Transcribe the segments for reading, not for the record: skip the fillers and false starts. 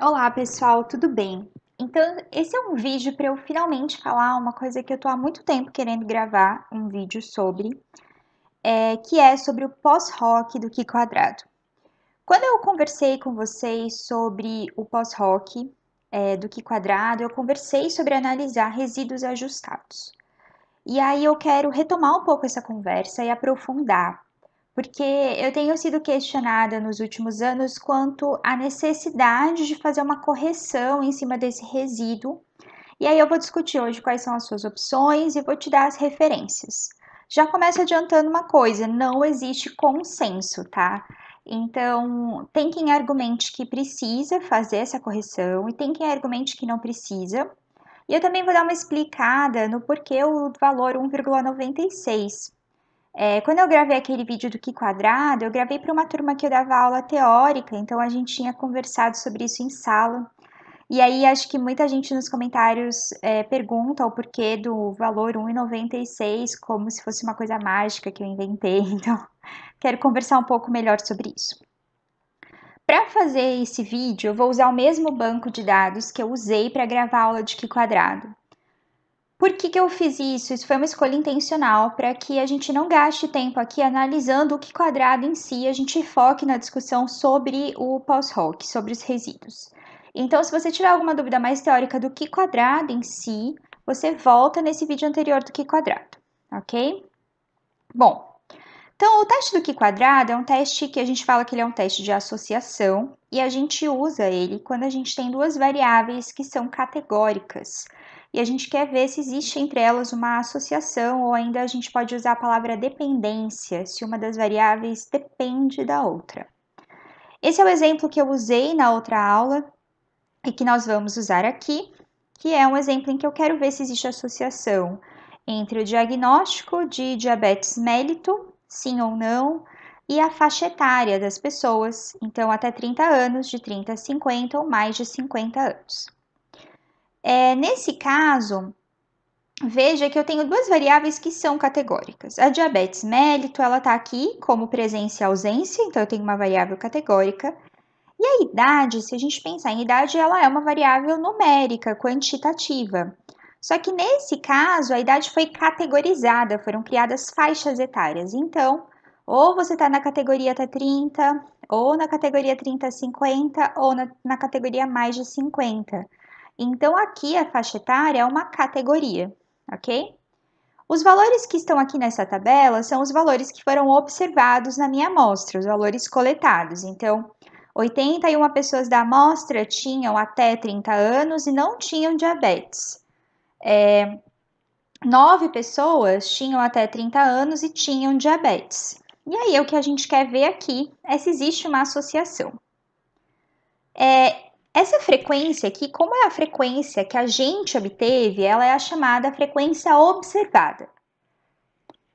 Olá pessoal, tudo bem? Então, esse é um vídeo para eu finalmente falar uma coisa que eu tô há muito tempo querendo gravar um vídeo sobre, que é sobre o pós-rock do Ki Quadrado. Quando eu conversei com vocês sobre o pós-rock do Ki Quadrado, eu conversei sobre analisar resíduos ajustados. E aí eu quero retomar um pouco essa conversa e aprofundar, porque eu tenho sido questionada nos últimos anos quanto à necessidade de fazer uma correção em cima desse resíduo. E aí eu vou discutir hoje quais são as suas opções e vou te dar as referências. Já começo adiantando uma coisa, não existe consenso, tá? Então, tem quem argumente que precisa fazer essa correção e tem quem argumente que não precisa. E eu também vou dar uma explicada no porquê o valor 1,96. Quando eu gravei aquele vídeo do Qui Quadrado, eu gravei para uma turma que eu dava aula teórica, então a gente tinha conversado sobre isso em sala. E aí acho que muita gente nos comentários pergunta o porquê do valor 1,96, como se fosse uma coisa mágica que eu inventei. Então, quero conversar um pouco melhor sobre isso. Para fazer esse vídeo, eu vou usar o mesmo banco de dados que eu usei para gravar a aula de Qui Quadrado. Por que eu fiz isso? Isso foi uma escolha intencional para que a gente não gaste tempo aqui analisando o Qui Quadrado em si, a gente foque na discussão sobre o pós-rock, sobre os resíduos. Então, se você tiver alguma dúvida mais teórica do Qui Quadrado em si, você volta nesse vídeo anterior do Qui Quadrado, ok? Bom, então o teste do Qui Quadrado é um teste que a gente fala que ele é um teste de associação e a gente usa ele quando a gente tem duas variáveis que são categóricas e a gente quer ver se existe entre elas uma associação ou ainda a gente pode usar a palavra dependência, se uma das variáveis depende da outra. Esse é o exemplo que eu usei na outra aula e que nós vamos usar aqui, que é um exemplo em que eu quero ver se existe associação entre o diagnóstico de diabetes mellitus, sim ou não, e a faixa etária das pessoas, então até 30 anos, de 30 a 50 ou mais de 50 anos. Nesse caso, veja que eu tenho duas variáveis que são categóricas. A diabetes mellitus, ela está aqui como presença e ausência, então eu tenho uma variável categórica. E a idade, se a gente pensar em idade, ela é uma variável numérica, quantitativa. Só que nesse caso, a idade foi categorizada, foram criadas faixas etárias. Então, ou você está na categoria até 30, ou na categoria 30 a 50, ou na categoria mais de 50. Então, aqui a faixa etária é uma categoria, ok? Os valores que estão aqui nessa tabela são os valores que foram observados na minha amostra, os valores coletados. Então, 81 pessoas da amostra tinham até 30 anos e não tinham diabetes. 9 pessoas tinham até 30 anos e tinham diabetes. E aí, o que a gente quer ver aqui é se existe uma associação. Essa frequência aqui, como é a frequência que a gente obteve, ela é a chamada frequência observada.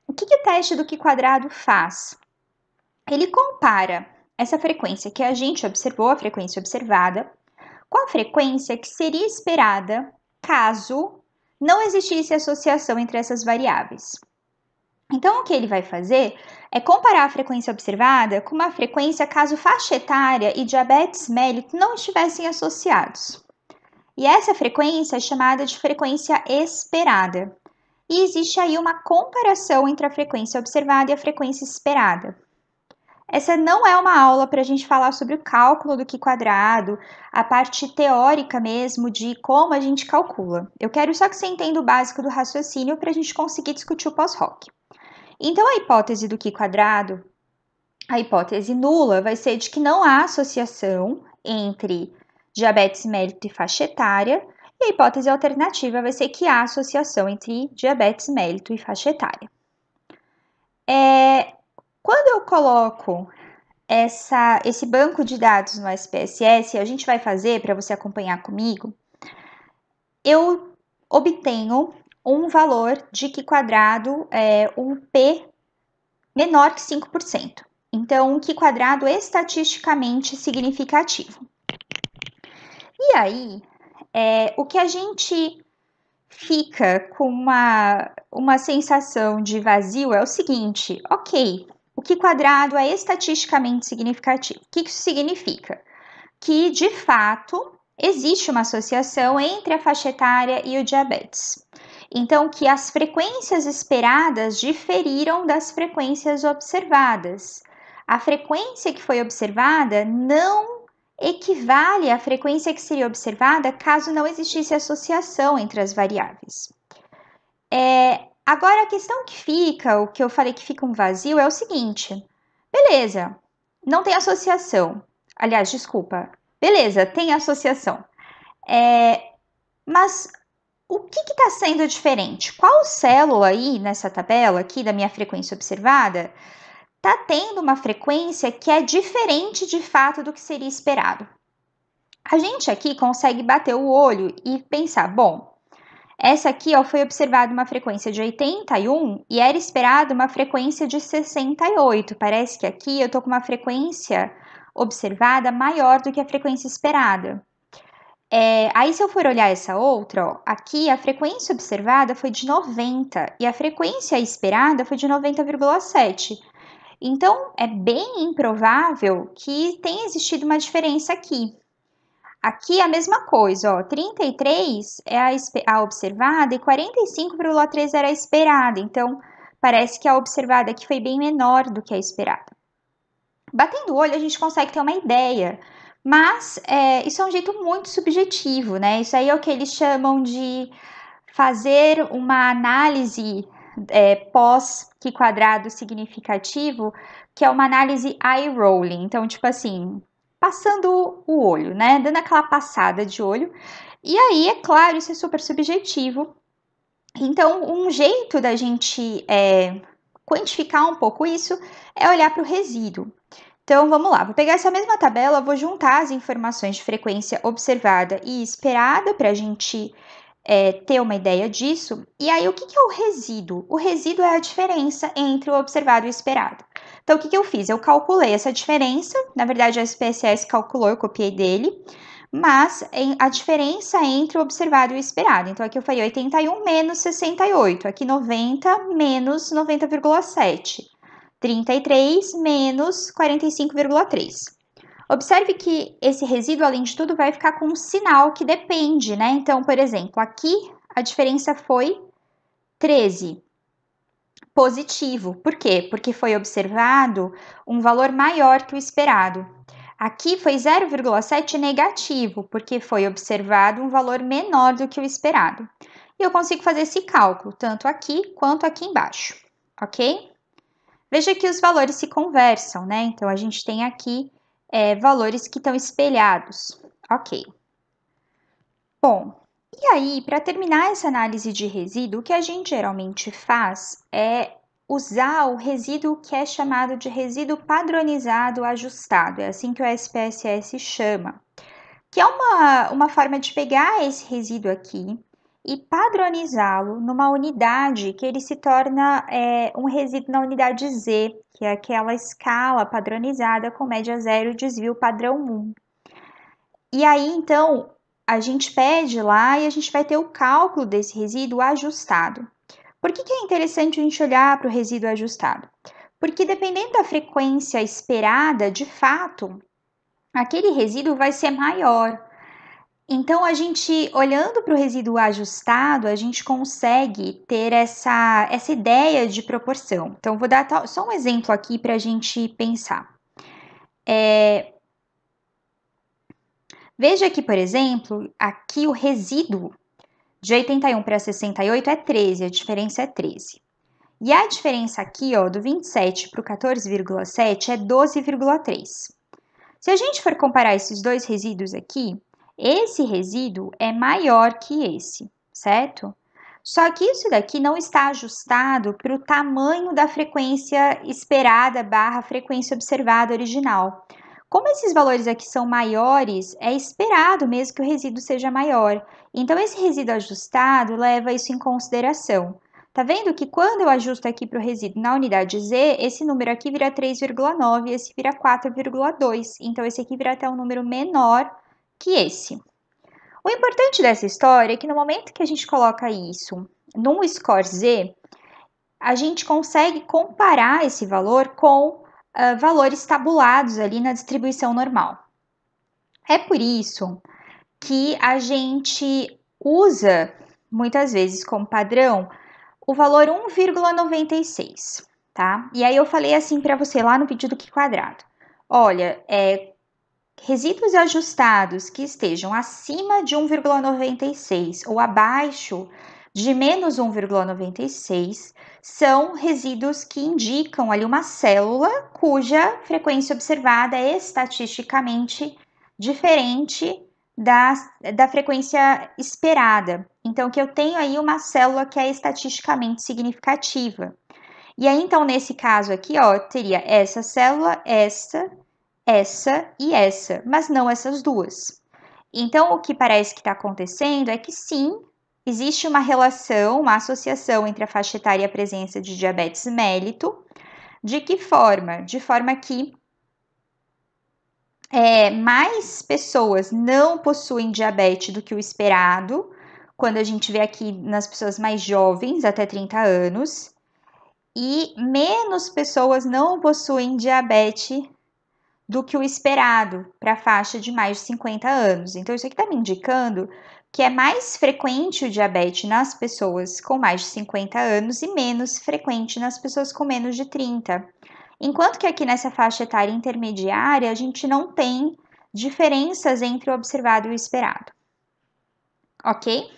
O que o teste do Qui Quadrado faz? Ele compara essa frequência que a gente observou, a frequência observada, com a frequência que seria esperada caso não existisse associação entre essas variáveis. Então, o que ele vai fazer é comparar a frequência observada com uma frequência caso faixa etária e diabetes mellitus não estivessem associados. E essa frequência é chamada de frequência esperada. E existe aí uma comparação entre a frequência observada e a frequência esperada. Essa não é uma aula para a gente falar sobre o cálculo do Qui quadrado, a parte teórica mesmo de como a gente calcula. Eu quero só que você entenda o básico do raciocínio para a gente conseguir discutir o pós-rock. Então, a hipótese do Qui quadrado, a hipótese nula, vai ser de que não há associação entre diabetes mellitus e faixa etária, e a hipótese alternativa vai ser que há associação entre diabetes mellitus e faixa etária. Quando eu coloco esse banco de dados no SPSS, a gente vai fazer para você acompanhar comigo, eu obtenho um valor de Qui quadrado, um P menor que 5%. Então, um Qui quadrado estatisticamente significativo. E aí, o que a gente fica com uma sensação de vazio é o seguinte, ok, o Qui quadrado é estatisticamente significativo. O que isso significa? que, de fato, existe uma associação entre a faixa etária e o diabetes. Então, que as frequências esperadas diferiram das frequências observadas. A frequência que foi observada não equivale à frequência que seria observada caso não existisse associação entre as variáveis. Agora, a questão que fica, o que eu falei que fica um vazio, é o seguinte: beleza, não tem associação. Aliás, desculpa. Beleza, tem associação. Mas o que está sendo diferente? Qual célula aí nessa tabela aqui da minha frequência observada está tendo uma frequência que é diferente de fato do que seria esperado? A gente aqui consegue bater o olho e pensar, bom, essa aqui foi observada uma frequência de 81 e era esperada uma frequência de 68. Parece que aqui eu estou com uma frequência observada maior do que a frequência esperada. Aí, se eu for olhar essa outra, aqui a frequência observada foi de 90 e a frequência esperada foi de 90,7. Então, é bem improvável que tenha existido uma diferença aqui. Aqui é a mesma coisa, 33 é a observada e 45,3 era a esperada. Então, parece que a observada aqui foi bem menor do que a esperada. Batendo o olho, a gente consegue ter uma ideia, mas isso é um jeito muito subjetivo, né? Isso aí é o que eles chamam de fazer uma análise pós-Q quadrado significativo, que é uma análise eye rolling. Então, tipo assim, passando o olho, né? Dando aquela passada de olho. E aí, é claro, isso é super subjetivo. Então, um jeito da gente quantificar um pouco isso é olhar para o resíduo. Então, vamos lá, vou pegar essa mesma tabela, vou juntar as informações de frequência observada e esperada para a gente ter uma ideia disso. E aí, o que é o resíduo? O resíduo é a diferença entre o observado e o esperado. Então, o que eu fiz? Eu calculei essa diferença, na verdade a SPSS calculou, eu copiei dele, mas a diferença entre o observado e o esperado. Então, aqui eu falei 81 menos 68, aqui 90 menos 90,7. 33 menos 45,3. Observe que esse resíduo, além de tudo, vai ficar com um sinal que depende, né? Então, por exemplo, aqui a diferença foi 13, positivo. Por quê? Porque foi observado um valor maior que o esperado. Aqui foi 0,7 negativo, porque foi observado um valor menor do que o esperado. E eu consigo fazer esse cálculo, tanto aqui quanto aqui embaixo, ok? Veja que os valores se conversam, né? Então, a gente tem aqui valores que estão espelhados. Ok. Bom, e aí, para terminar essa análise de resíduo, o que a gente geralmente faz é usar o resíduo que é chamado de resíduo padronizado ajustado. É assim que o SPSS chama. Que é uma forma de pegar esse resíduo aqui e padronizá-lo numa unidade que ele se torna um resíduo na unidade Z, que é aquela escala padronizada com média zero e desvio padrão 1. E aí, então, a gente pede lá e a gente vai ter o cálculo desse resíduo ajustado. Por que é interessante a gente olhar para o resíduo ajustado? Porque dependendo da frequência esperada, de fato, aquele resíduo vai ser maior. Então, a gente, olhando para o resíduo ajustado, a gente consegue ter essa ideia de proporção. Então, vou dar só um exemplo aqui para a gente pensar. Veja que, por exemplo, aqui o resíduo de 81 para 68 é 13, a diferença é 13. E a diferença aqui, do 27 para o 14,7 é 12,3. Se a gente for comparar esses dois resíduos aqui, esse resíduo é maior que esse, certo? Só que isso daqui não está ajustado para o tamanho da frequência esperada barra frequência observada original. Como esses valores aqui são maiores, é esperado mesmo que o resíduo seja maior. Então, esse resíduo ajustado leva isso em consideração. Tá vendo que quando eu ajusto aqui para o resíduo na unidade Z, esse número aqui vira 3,9 e esse vira 4,2. Então, esse aqui vira até um número menor que esse. O importante dessa história é que no momento que a gente coloca isso num score Z, a gente consegue comparar esse valor com valores tabulados ali na distribuição normal. É por isso que a gente usa, muitas vezes, como padrão, o valor 1,96, tá? E aí eu falei assim para você lá no vídeo do Q quadrado. Olha, resíduos ajustados que estejam acima de 1,96 ou abaixo de menos 1,96 são resíduos que indicam ali uma célula cuja frequência observada é estatisticamente diferente da frequência esperada. Então, que eu tenho aí uma célula que é estatisticamente significativa. E aí, então, nesse caso aqui, ó, teria essa célula, essa e essa, mas não essas duas. Então, o que parece que está acontecendo é que sim, existe uma relação, uma associação entre a faixa etária e a presença de diabetes mellito. De que forma? De forma que mais pessoas não possuem diabetes do que o esperado, quando a gente vê aqui nas pessoas mais jovens, até 30 anos, e menos pessoas não possuem diabetes do que o esperado para a faixa de mais de 50 anos. Então, isso aqui está me indicando que é mais frequente o diabetes nas pessoas com mais de 50 anos e menos frequente nas pessoas com menos de 30. Enquanto que aqui nessa faixa etária intermediária, a gente não tem diferenças entre o observado e o esperado. Ok?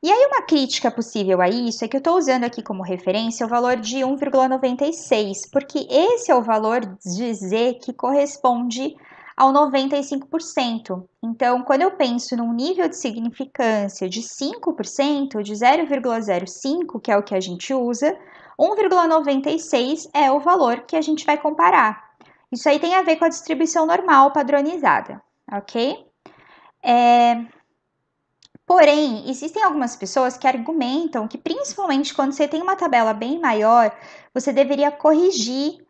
E aí, uma crítica possível a isso é que eu estou usando aqui como referência o valor de 1,96, porque esse é o valor de Z que corresponde ao 95%. Então, quando eu penso num nível de significância de 5%, de 0,05, que é o que a gente usa, 1,96 é o valor que a gente vai comparar. Isso aí tem a ver com a distribuição normal padronizada, ok? Porém, existem algumas pessoas que argumentam que, principalmente quando você tem uma tabela bem maior, você deveria corrigir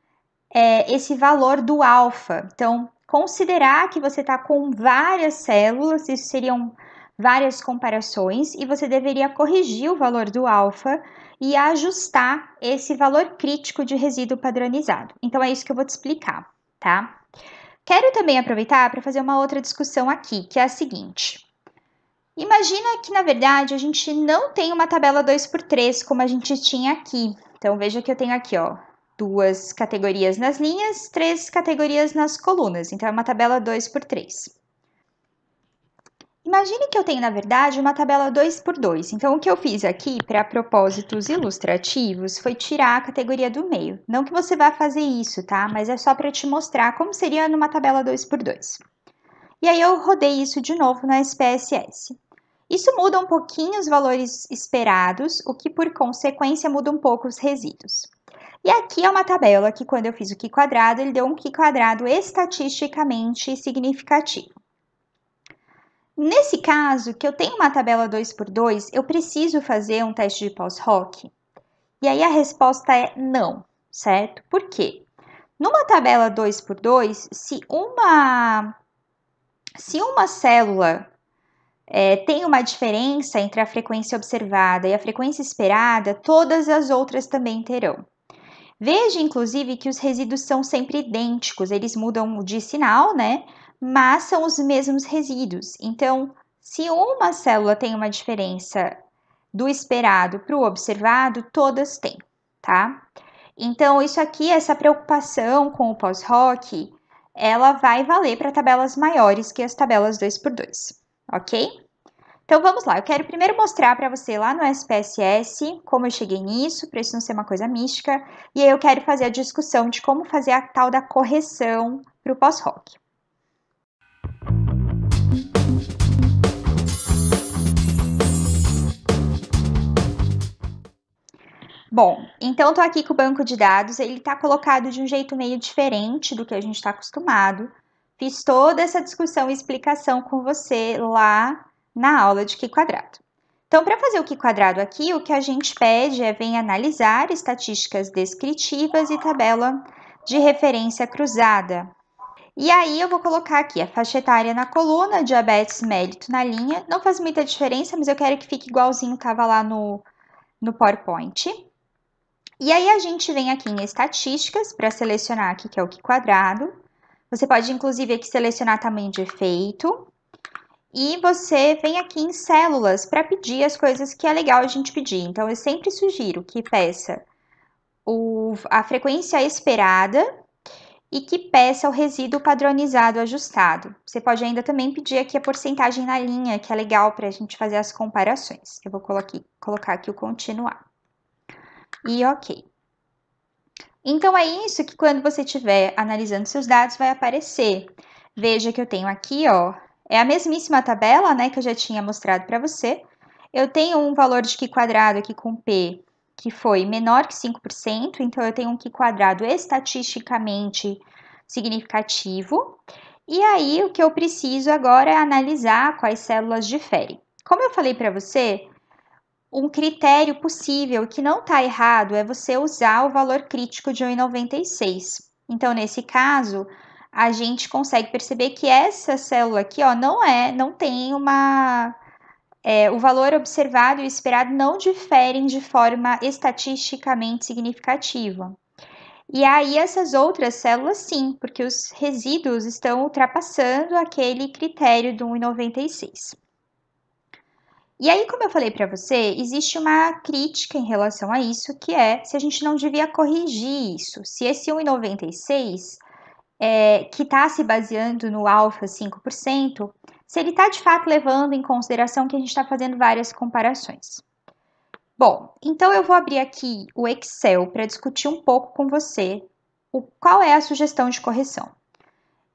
esse valor do alfa. Então, considerar que você está com várias células, isso seriam várias comparações, e você deveria corrigir o valor do alfa e ajustar esse valor crítico de resíduo padronizado. Então, é isso que eu vou te explicar, tá? Quero também aproveitar para fazer uma outra discussão aqui, que é a seguinte. Imagina que, na verdade, a gente não tem uma tabela 2x3 como a gente tinha aqui. Então, veja que eu tenho aqui, ó, 2 categorias nas linhas, 3 categorias nas colunas. Então, é uma tabela 2x3. Imagine que eu tenho, na verdade, uma tabela 2x2. Então, o que eu fiz aqui, para propósitos ilustrativos, foi tirar a categoria do meio. Não que você vá fazer isso, tá? Mas é só para te mostrar como seria numa tabela 2x2. E aí, eu rodei isso de novo na SPSS. Isso muda um pouquinho os valores esperados, o que por consequência muda um pouco os resíduos. E aqui é uma tabela que quando eu fiz o Q quadrado, ele deu um Q quadrado estatisticamente significativo. Nesse caso, que eu tenho uma tabela 2x2, eu preciso fazer um teste de pós-hoc? E aí a resposta é não, certo? Por quê? Numa tabela 2x2, se uma célula tem uma diferença entre a frequência observada e a frequência esperada, todas as outras também terão. Veja, inclusive, que os resíduos são sempre idênticos, eles mudam de sinal, né? Mas são os mesmos resíduos. Então, se uma célula tem uma diferença do esperado para o observado, todas têm, tá? Então, isso aqui, essa preocupação com o pós-hoc, ela vai valer para tabelas maiores que as tabelas 2x2, ok? Então vamos lá, eu quero primeiro mostrar para você lá no SPSS como eu cheguei nisso, para isso não ser uma coisa mística, e aí eu quero fazer a discussão de como fazer a tal da correção para o pós-hoc. Bom, então estou aqui com o banco de dados, ele está colocado de um jeito meio diferente do que a gente está acostumado. Fiz toda essa discussão e explicação com você lá na aula de Q quadrado. Então, para fazer o Q quadrado aqui, o que a gente pede é vem analisar estatísticas descritivas e tabela de referência cruzada. E aí eu vou colocar aqui a faixa etária na coluna, diabetes mellito na linha. Não faz muita diferença, mas eu quero que fique igualzinho estava lá no PowerPoint. E aí a gente vem aqui em estatísticas para selecionar aqui que é o Q quadrado. Você pode, inclusive, aqui selecionar tamanho de efeito. E você vem aqui em células para pedir as coisas que é legal a gente pedir. Então, eu sempre sugiro que peça a frequência esperada e que peça o resíduo padronizado ajustado. Você pode ainda também pedir aqui a porcentagem na linha, que é legal para a gente fazer as comparações. Eu vou colocar aqui o continuar. E ok. Então, é isso que quando você estiver analisando seus dados vai aparecer. Veja que eu tenho aqui, ó, é a mesmíssima tabela, né, que eu já tinha mostrado para você. Eu tenho um valor de Q quadrado aqui com P que foi menor que 5%, então eu tenho um Q quadrado estatisticamente significativo. E aí, o que eu preciso agora é analisar quais células diferem. Como eu falei para você, um critério possível que não está errado é você usar o valor crítico de 1,96. Então, nesse caso, a gente consegue perceber que essa célula aqui, ó, não tem uma... o valor observado e esperado não diferem de forma estatisticamente significativa. E aí, essas outras células, sim, porque os resíduos estão ultrapassando aquele critério do 1,96. E aí, como eu falei para você, existe uma crítica em relação a isso, que é se a gente não devia corrigir isso. Se esse 1,96, que está se baseando no alfa 5%, se ele está de fato levando em consideração que a gente está fazendo várias comparações. Bom, então eu vou abrir aqui o Excel para discutir um pouco com você qual é a sugestão de correção.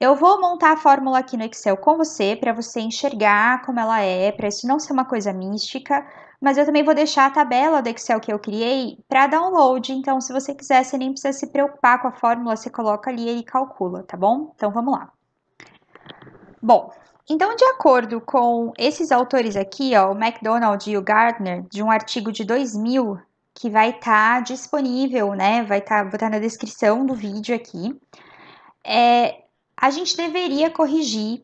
Eu vou montar a fórmula aqui no Excel com você, para você enxergar como ela é, para isso não ser uma coisa mística, mas eu também vou deixar a tabela do Excel que eu criei para download, então se você quiser, você nem precisa se preocupar com a fórmula, você coloca ali e ele calcula, tá bom? Então vamos lá. Bom, então de acordo com esses autores aqui, ó, o McDonald e o Gardner, de um artigo de 2000, que vai estar disponível, né, vou estar na descrição do vídeo aqui, a gente deveria corrigir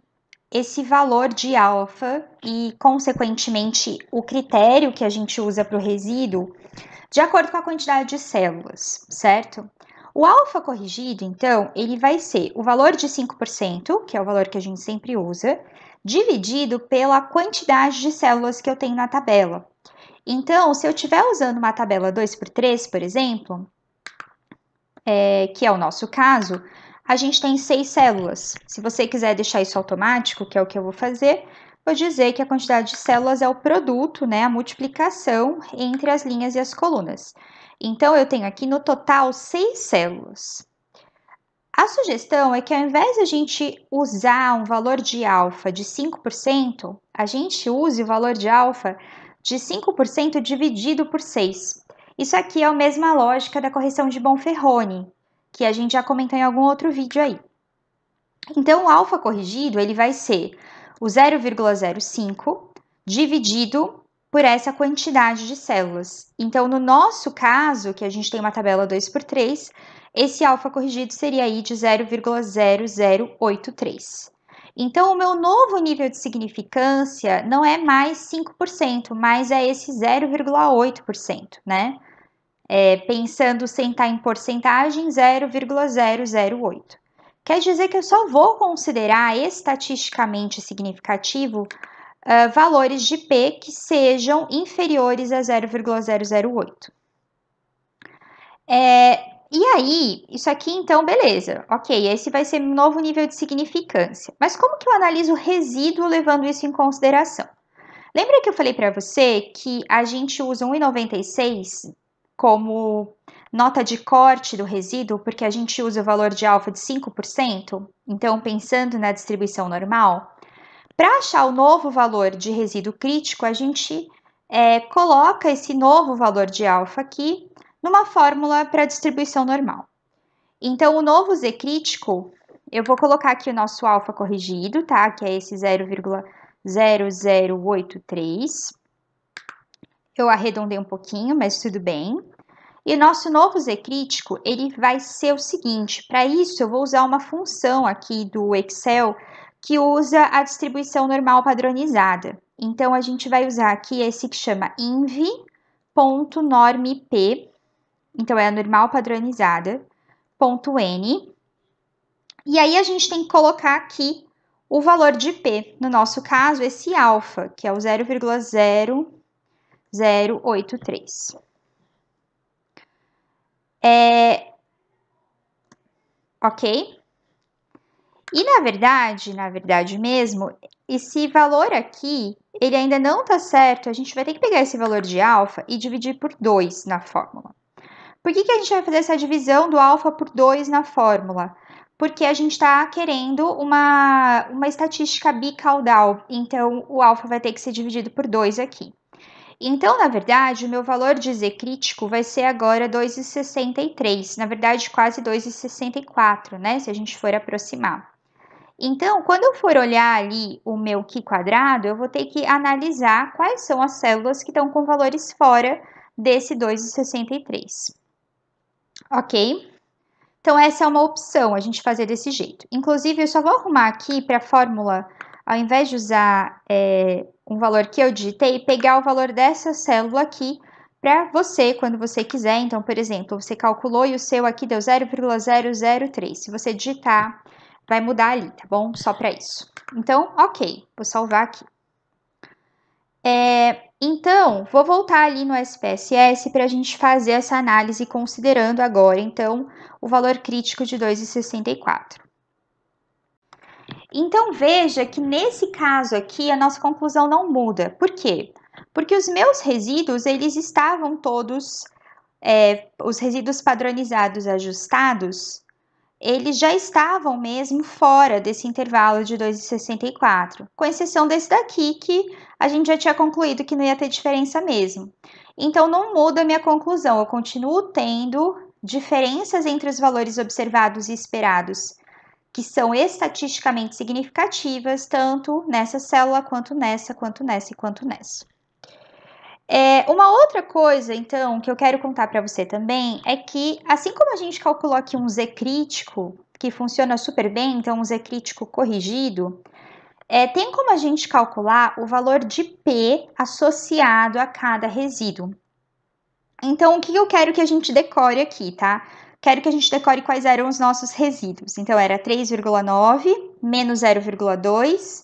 esse valor de alfa e, consequentemente, o critério que a gente usa para o resíduo de acordo com a quantidade de células, certo? O alfa corrigido, então, ele vai ser o valor de 5%, que é o valor que a gente sempre usa, dividido pela quantidade de células que eu tenho na tabela. Então, se eu estiver usando uma tabela 2x3, por exemplo, que é o nosso caso, a gente tem 6 células. Se você quiser deixar isso automático, que é o que eu vou fazer, vou dizer que a quantidade de células é o produto, né, a multiplicação entre as linhas e as colunas. Então, eu tenho aqui no total 6 células. A sugestão é que ao invés de a gente usar um valor de alfa de 5%, a gente use o valor de alfa de 5% dividido por 6. Isso aqui é a mesma lógica da correção de Bonferroni, que a gente já comentou em algum outro vídeo aí. Então, o alfa corrigido ele vai ser o 0,05 dividido por essa quantidade de células. Então, no nosso caso, que a gente tem uma tabela 2x3, esse alfa corrigido seria aí de 0,0083. Então, o meu novo nível de significância não é mais 5%, mas é esse 0,8%, né? Pensando sem estar em porcentagem, 0,008. Quer dizer que eu só vou considerar estatisticamente significativo valores de P que sejam inferiores a 0,008. E aí, isso aqui então, beleza. Ok, esse vai ser um novo nível de significância. Mas como que eu analiso o resíduo levando isso em consideração? Lembra que eu falei para você que a gente usa 1,96 como nota de corte do resíduo, porque a gente usa o valor de alfa de 5%? Então, pensando na distribuição normal, para achar o novo valor de resíduo crítico, a gente coloca esse novo valor de alfa aqui numa fórmula para distribuição normal. Então, o novo Z crítico, eu vou colocar aqui o nosso alfa corrigido, tá? Que é esse 0,0083. Eu arredondei um pouquinho, mas tudo bem. E o nosso novo Z crítico, ele vai ser o seguinte, para isso eu vou usar uma função aqui do Excel que usa a distribuição normal padronizada. Então, a gente vai usar aqui esse que chama inv.normp, então é a normal padronizada, .n, E aí, a gente tem que colocar aqui o valor de P. No nosso caso, esse alfa, que é o 0,0083. Ok? E na verdade mesmo, esse valor aqui, ele ainda não está certo, a gente vai ter que pegar esse valor de alfa e dividir por 2 na fórmula. Por que a gente vai fazer essa divisão do alfa por 2 na fórmula? Porque a gente está querendo uma estatística bicaudal, então o alfa vai ter que ser dividido por 2 aqui. Então, na verdade, o meu valor de Z crítico vai ser agora 2,63, na verdade quase 2,64, né, se a gente for aproximar. Então, quando eu for olhar ali o meu Qi quadrado, eu vou ter que analisar quais são as células que estão com valores fora desse 2,63. Ok? Então, essa é uma opção, a gente fazer desse jeito. Inclusive, eu só vou arrumar aqui para a fórmula, ao invés de usar um valor que eu digitei, pegar o valor dessa célula aqui para você, quando você quiser. Então, por exemplo, você calculou e o seu aqui deu 0,003. Se você digitar, vai mudar ali, tá bom? Só para isso. Então, ok, vou salvar aqui. Então, vou voltar ali no SPSS para a gente fazer essa análise considerando agora, então, o valor crítico de 2,64. Então, veja que nesse caso aqui, a nossa conclusão não muda. Por quê? Porque os meus resíduos, eles estavam todos, os resíduos padronizados ajustados, eles já estavam mesmo fora desse intervalo de 2,64, com exceção desse daqui, que a gente já tinha concluído que não ia ter diferença mesmo. Então, não muda a minha conclusão, eu continuo tendo diferenças entre os valores observados e esperados, que são estatisticamente significativas, tanto nessa célula, quanto nessa, quanto nessa e quanto nessa. Uma outra coisa, então, que eu quero contar para você também é que, assim como a gente calculou aqui um Z crítico, que funciona super bem, então um Z crítico corrigido, tem como a gente calcular o valor de P associado a cada resíduo. Então, o que eu quero que a gente decore aqui, tá? Quero que a gente decore quais eram os nossos resíduos. Então, era 3,9, menos 0,2,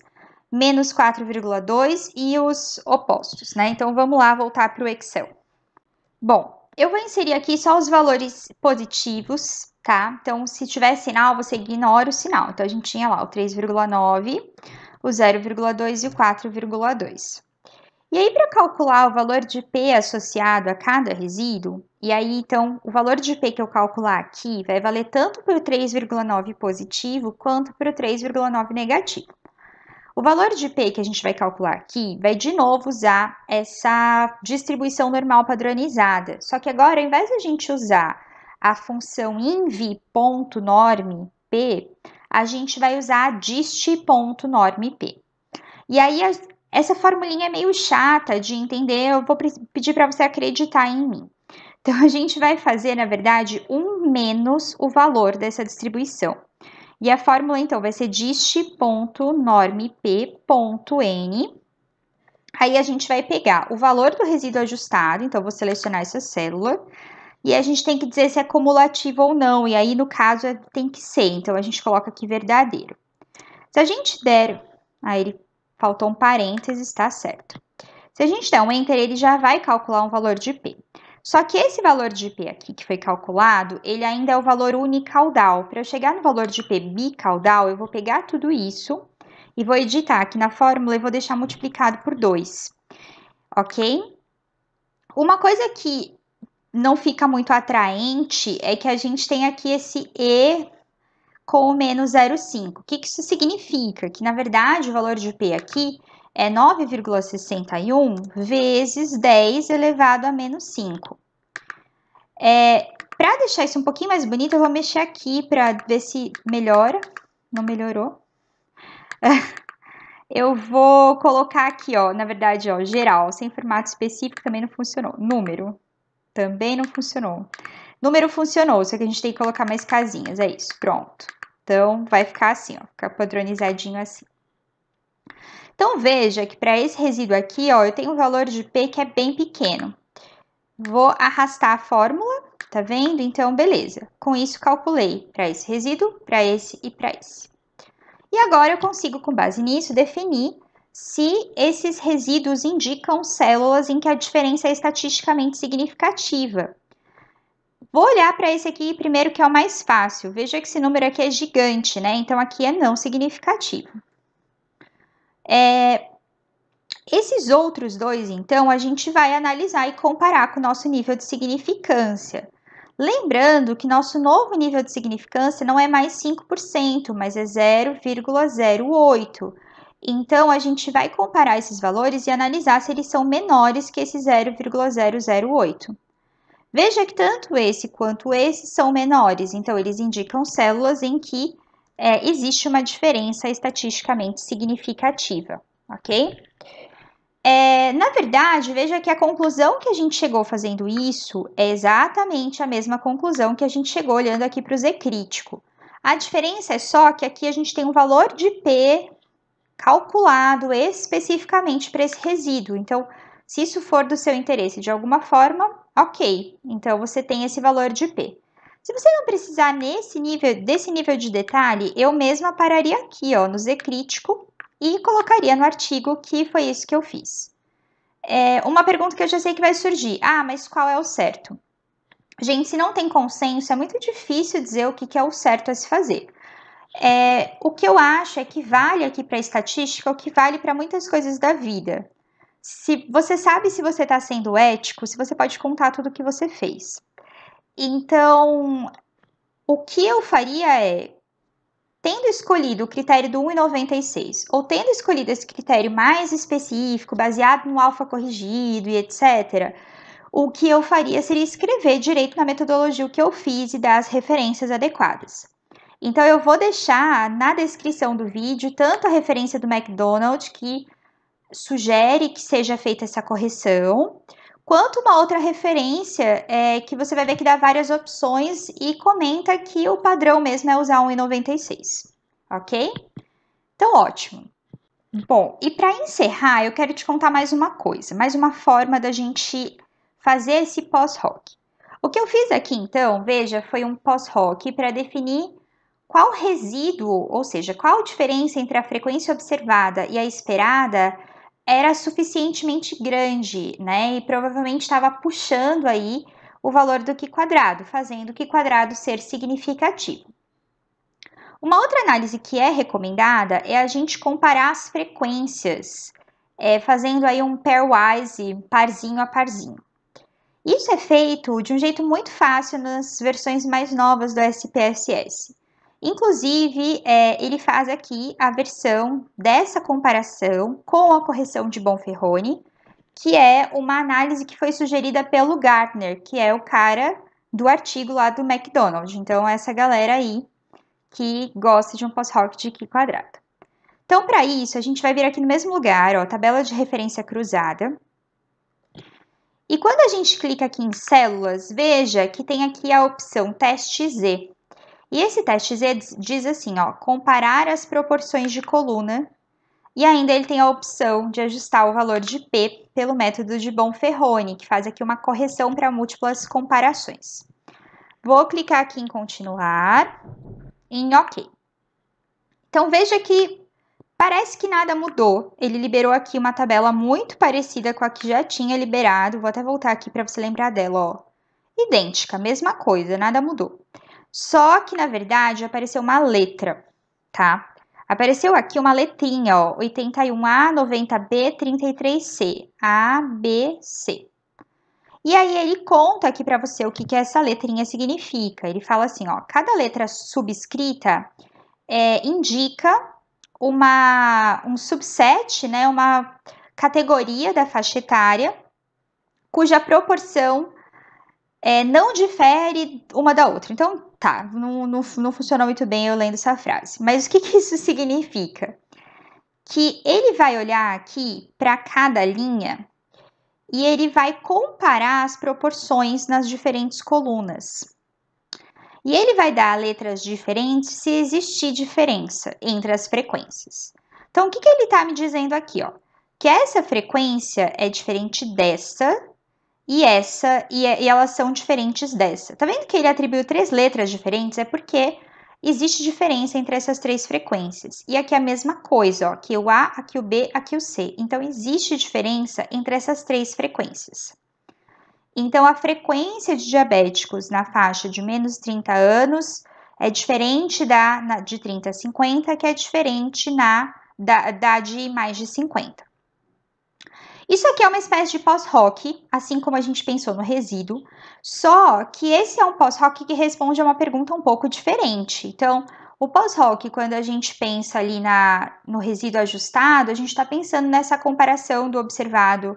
menos 4,2 e os opostos, né? Então, vamos lá voltar para o Excel. Bom, eu vou inserir aqui só os valores positivos, tá? Então, se tiver sinal, você ignora o sinal. Então, a gente tinha lá o 3,9, o 0,2 e o 4,2. E aí, para calcular o valor de P associado a cada resíduo, e aí, então, o valor de P que eu calcular aqui vai valer tanto para o 3,9 positivo quanto para o 3,9 negativo. O valor de P que a gente vai calcular aqui vai de novo usar essa distribuição normal padronizada. Só que agora, ao invés de a gente usar a função inv.normp, a gente vai usar a dist.normp. E aí, essa formulinha é meio chata de entender, eu vou pedir para você acreditar em mim. Então, a gente vai fazer, na verdade, 1 menos o valor dessa distribuição. E a fórmula, então, vai ser dist.normp.n. Aí, a gente vai pegar o valor do resíduo ajustado, então, vou selecionar essa célula. E a gente tem que dizer se é cumulativo ou não, e aí, no caso, tem que ser. Então, a gente coloca aqui verdadeiro. Se a gente der... Aí, ele faltou um parênteses, tá certo. Se a gente der um Enter, ele já vai calcular um valor de P. Só que esse valor de P aqui que foi calculado, ele ainda é o valor unicaudal. Para eu chegar no valor de P bicaudal, eu vou pegar tudo isso e vou editar aqui na fórmula e vou deixar multiplicado por 2. Ok? Uma coisa que não fica muito atraente é que a gente tem aqui esse E com o menos 0,5. O que isso significa? Que, na verdade, o valor de P aqui é 9,61 vezes 10 elevado a menos 5. Para deixar isso um pouquinho mais bonito, eu vou mexer aqui para ver se melhora. Não melhorou. Eu vou colocar aqui, ó, na verdade, ó, geral, sem formato específico também não funcionou. Número também não funcionou. Número funcionou, só que a gente tem que colocar mais casinhas, é isso, pronto. Então, vai ficar assim, ó, ficar padronizadinho assim. Então, veja que para esse resíduo aqui, ó, eu tenho um valor de P que é bem pequeno. Vou arrastar a fórmula tá vendo? Então, beleza. Com isso, calculei para esse resíduo, para esse e para esse. E agora eu consigo, com base nisso, definir se esses resíduos indicam células em que a diferença é estatisticamente significativa. Vou olhar para esse aqui primeiro, que é o mais fácil. Veja que esse número aqui é gigante, né? Então, aqui é não significativo. Esses outros dois, então, a gente vai analisar e comparar com o nosso nível de significância. Lembrando que nosso novo nível de significância não é mais 5%, mas é 0,08. Então, a gente vai comparar esses valores e analisar se eles são menores que esse 0,008. Veja que tanto esse quanto esse são menores, então eles indicam células em que existe uma diferença estatisticamente significativa, ok? Na verdade, veja que a conclusão que a gente chegou fazendo isso é exatamente a mesma conclusão que a gente chegou olhando aqui para o Z crítico. A diferença é só que aqui a gente tem um valor de P calculado especificamente para esse resíduo. Então, se isso for do seu interesse de alguma forma, ok. Então, você tem esse valor de P. Se você não precisar desse nível de detalhe, eu mesma pararia aqui, ó, no Z crítico, e colocaria no artigo que foi isso que eu fiz. Uma pergunta que eu já sei que vai surgir. Ah, mas qual é o certo? Gente, se não tem consenso, é muito difícil dizer o que é o certo a se fazer. O que eu acho é que vale aqui para a estatística o que vale para muitas coisas da vida. Se você sabe se você está sendo ético, se você pode contar tudo o que você fez. Então, o que eu faria é, tendo escolhido o critério do 1,96 ou tendo escolhido esse critério mais específico, baseado no alfa corrigido e etc., o que eu faria seria escrever direito na metodologia o que eu fiz e dar as referências adequadas. Então, eu vou deixar na descrição do vídeo tanto a referência do McDonald, que sugere que seja feita essa correção, quanto uma outra referência que você vai ver que dá várias opções e comenta que o padrão mesmo é usar 1,96, ok? Então, ótimo. Bom, e para encerrar, eu quero te contar mais uma coisa, mais uma forma da gente fazer esse pós-hoc. O que eu fiz aqui, então, veja, foi um pós-hoc para definir qual resíduo, ou seja, qual a diferença entre a frequência observada e a esperada era suficientemente grande, né? E provavelmente estava puxando aí o valor do Q quadrado, fazendo o Q quadrado ser significativo. Uma outra análise que é recomendada é a gente comparar as frequências, fazendo aí um pairwise, parzinho a parzinho. Isso é feito de um jeito muito fácil nas versões mais novas do SPSS. Inclusive, ele faz aqui a versão dessa comparação com a correção de Bonferroni, que é uma análise que foi sugerida pelo Gartner, que é o cara do artigo lá do McDonald. Então, essa galera aí que gosta de um pós-hoc de Q quadrado. Então, para isso, a gente vai vir aqui no mesmo lugar, ó, tabela de referência cruzada. E quando a gente clica aqui em células, veja que tem aqui a opção teste Z. E esse teste Z diz assim, ó, comparar as proporções de coluna. E ainda ele tem a opção de ajustar o valor de P pelo método de Bonferroni, que faz aqui uma correção para múltiplas comparações. Vou clicar aqui em continuar, em OK. Então, veja que parece que nada mudou. Ele liberou aqui uma tabela muito parecida com a que já tinha liberado. Vou até voltar aqui para você lembrar dela, ó. Idêntica, mesma coisa, nada mudou. Só que, na verdade, apareceu uma letra, tá? Apareceu aqui uma letrinha, ó, 81A, 90B, 33C, A, B, C. E aí ele conta aqui para você o que essa letrinha significa. Ele fala assim, ó, cada letra subscrita indica um subset, né, uma categoria da faixa etária, cuja proporção não difere uma da outra. Então, tá, não funcionou muito bem eu lendo essa frase. Mas o que isso significa? Que ele vai olhar aqui para cada linha e ele vai comparar as proporções nas diferentes colunas. E ele vai dar letras diferentes se existir diferença entre as frequências. Então, o que ele está me dizendo aqui? Ó? Que essa frequência é diferente dessa e essa, e elas são diferentes dessa. Tá vendo que ele atribuiu 3 letras diferentes? É porque existe diferença entre essas 3 frequências. E aqui é a mesma coisa, ó, aqui o A, aqui o B, aqui o C. Então, existe diferença entre essas 3 frequências. Então, a frequência de diabéticos na faixa de menos 30 anos é diferente de 30 a 50, que é diferente da de mais de 50. Isso aqui é uma espécie de pós-hoc, assim como a gente pensou no resíduo, só que esse é um pós-hoc que responde a uma pergunta um pouco diferente. Então, o pós-hoc, quando a gente pensa ali no resíduo ajustado, a gente está pensando nessa comparação do observado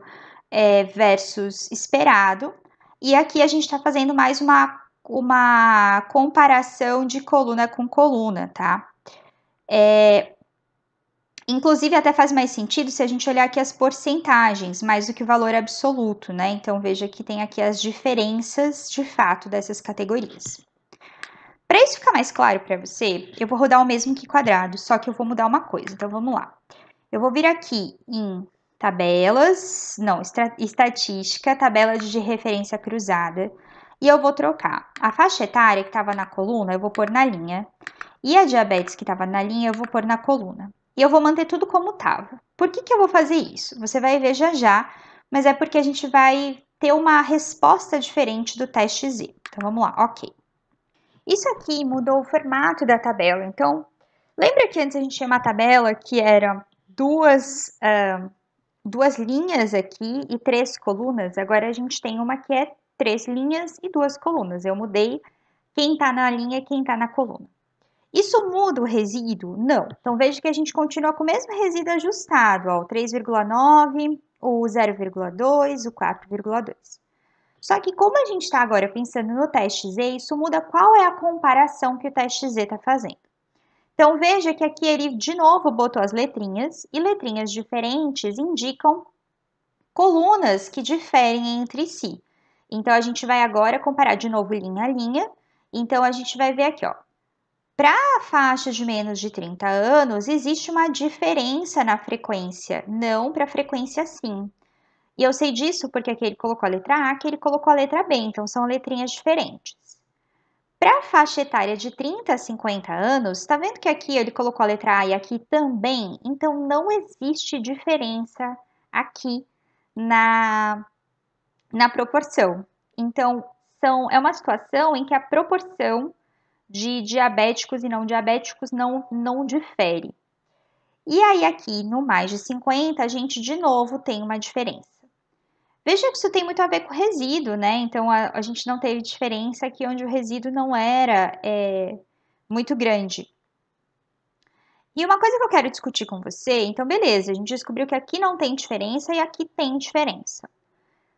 versus esperado, e aqui a gente está fazendo mais uma comparação de coluna com coluna, tá? Inclusive, até faz mais sentido se a gente olhar aqui as porcentagens, mais do que o valor absoluto, né? Então, veja que tem aqui as diferenças de fato dessas categorias. Para isso ficar mais claro para você, eu vou rodar o mesmo que quadrado, só que eu vou mudar uma coisa. Então, vamos lá. Eu vou vir aqui em tabelas, não, estatística, tabela de referência cruzada, e eu vou trocar a faixa etária que estava na coluna, eu vou pôr na linha, e a diabetes que estava na linha, eu vou pôr na coluna. E eu vou manter tudo como estava. Por que eu vou fazer isso? Você vai ver já já, mas é porque a gente vai ter uma resposta diferente do teste Z. Então, vamos lá, ok. Isso aqui mudou o formato da tabela. Então, lembra que antes a gente tinha uma tabela que era duas linhas aqui e 3 colunas? Agora a gente tem uma que é 3 linhas e 2 colunas. Eu mudei quem está na linha e quem está na coluna. Isso muda o resíduo? Não. Então, veja que a gente continua com o mesmo resíduo ajustado, ó, o 3,9, o 0,2, o 4,2. Só que como a gente está agora pensando no teste Z, isso muda qual é a comparação que o teste Z está fazendo. Então, veja que aqui ele de novo botou as letrinhas, e letrinhas diferentes indicam colunas que diferem entre si. Então, a gente vai agora comparar de novo linha a linha. Então, a gente vai ver aqui, ó. Para a faixa de menos de 30 anos, existe uma diferença na frequência, não para a frequência sim. E eu sei disso porque aqui ele colocou a letra A, aqui ele colocou a letra B, então são letrinhas diferentes. Para a faixa etária de 30 a 50 anos, está vendo que aqui ele colocou a letra A e aqui também? Então não existe diferença aqui na proporção. Então é uma situação em que a proporção de diabéticos e não diabéticos não difere. E aí aqui no mais de 50, a gente de novo tem uma diferença. Veja que isso tem muito a ver com o resíduo, né? Então a gente não teve diferença aqui onde o resíduo não era muito grande. E uma coisa que eu quero discutir com você, então beleza, a gente descobriu que aqui não tem diferença e aqui tem diferença.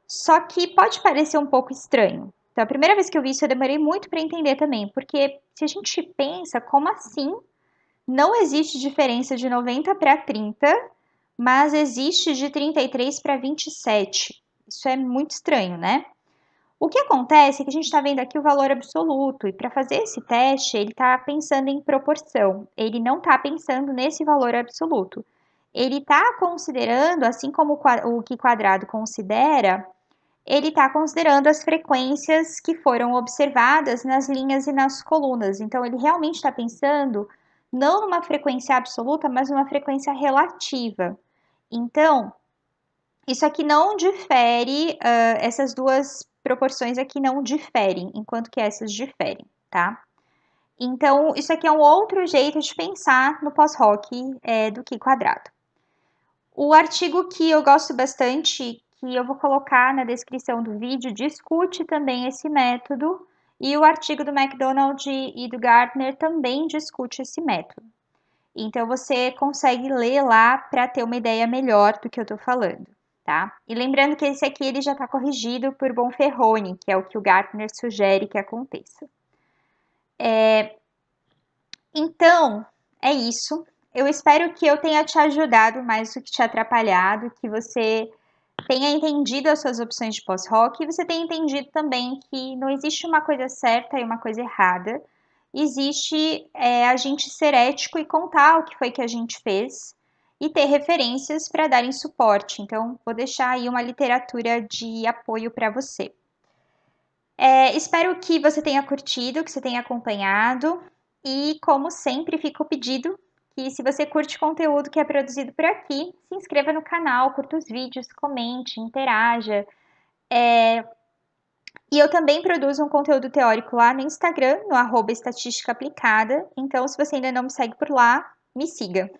Só que pode parecer um pouco estranho. Então, a primeira vez que eu vi isso, eu demorei muito para entender também, porque se a gente pensa, como assim não existe diferença de 90 para 30, mas existe de 33 para 27? Isso é muito estranho, né? O que acontece é que a gente está vendo aqui o valor absoluto, e para fazer esse teste, ele está pensando em proporção, ele não está pensando nesse valor absoluto. Ele está considerando, assim como o que quadrado considera, ele está considerando as frequências que foram observadas nas linhas e nas colunas. Então, ele realmente está pensando não numa frequência absoluta, mas numa frequência relativa. Então, isso aqui não difere, essas duas proporções aqui não diferem, enquanto que essas diferem, tá? Então, isso aqui é um outro jeito de pensar no pós-hoc do que quadrado. O artigo que eu gosto bastante, que eu vou colocar na descrição do vídeo, discute também esse método, e o artigo do MacDonald e do Gartner também discute esse método. Então, você consegue ler lá para ter uma ideia melhor do que eu estou falando, tá? E lembrando que esse aqui ele já está corrigido por Bonferroni, que é o que o Gartner sugere que aconteça. Então, é isso. Eu espero que eu tenha te ajudado mais do que te atrapalhado, que você tenha entendido as suas opções de pós-hoc e você tenha entendido também que não existe uma coisa certa e uma coisa errada. Existe a gente ser ético e contar o que foi que a gente fez e ter referências para darem suporte. Então, vou deixar aí uma literatura de apoio para você. Espero que você tenha curtido, que você tenha acompanhado. E, como sempre, fica o pedido que, se você curte conteúdo que é produzido por aqui, se inscreva no canal, curta os vídeos, comente, interaja. E eu também produzo um conteúdo teórico lá no Instagram, no @estatística aplicada. Então, se você ainda não me segue por lá, me siga.